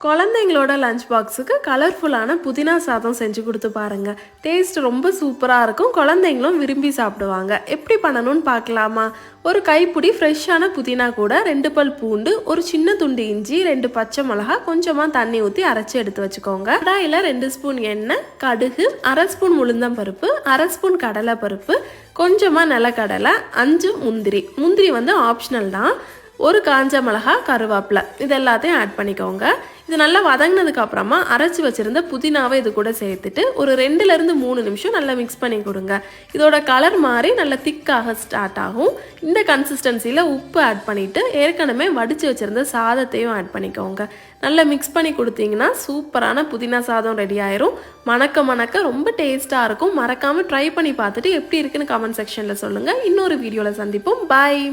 குழந்தைங்களோட லஞ்ச் பாக்ஸுக்கு கலர்ஃபுல்லான புதினா சாதம் செஞ்சு கொடுத்து பாருங்க. டேஸ்ட் ரொம்ப சூப்பராக இருக்கும். குழந்தைங்களும் விரும்பி சாப்பிடுவாங்க. எப்படி பண்ணணும்னு பார்க்கலாமா? ஒரு கைப்பிடி ஃப்ரெஷ்ஷான புதினா கூட 2 பல் பூண்டு, ஒரு சின்ன துண்டு இஞ்சி, 2 பச்சை மிளகா, கொஞ்சமாக தண்ணி ஊற்றி அரைச்சி எடுத்து வச்சுக்கோங்க. கடாயில் 2 ஸ்பூன் எண்ணெய், கடுகு, 1/2 ஸ்பூன் உளுந்தம்பருப்பு, 1/2 ஸ்பூன் கடலைப்பருப்பு, கொஞ்சமாக நிலக்கடலை, 5 முந்திரி. முந்திரி ஆப்ஷனல் தான். ஒரு காஞ்ச மிளகா, கருவேப்பிலை, இது எல்லாத்தையும் ஆட் பண்ணிக்கோங்க. இது நல்லா வதங்கினதுக்கு அப்புறமா அரைச்சி வச்சிருந்த புதினாவை இது கூட சேர்த்துட்டு ஒரு 2லேருந்து 3 நிமிஷம் நல்லா மிக்ஸ் பண்ணி கொடுங்க. இதோட கலர் மாதிரி நல்லா திக்காக ஸ்டார்ட் ஆகும். இந்த கன்சிஸ்டன்சியில் உப்பு ஆட் பண்ணிவிட்டு ஏற்கனவே வடித்து வச்சுருந்த சாதத்தையும் ஆட் பண்ணிக்கோங்க. நல்லா மிக்ஸ் பண்ணி கொடுத்தீங்கன்னா சூப்பரான புதினா சாதம் ரெடி ஆயிரும். மணக்க மணக்க ரொம்ப டேஸ்ட்டாக இருக்கும். மறக்காமல் ட்ரை பண்ணி பார்த்துட்டு எப்படி இருக்குன்னு கமெண்ட் செக்ஷனில் சொல்லுங்கள். இன்னொரு வீடியோவில் சந்திப்போம். பாய்.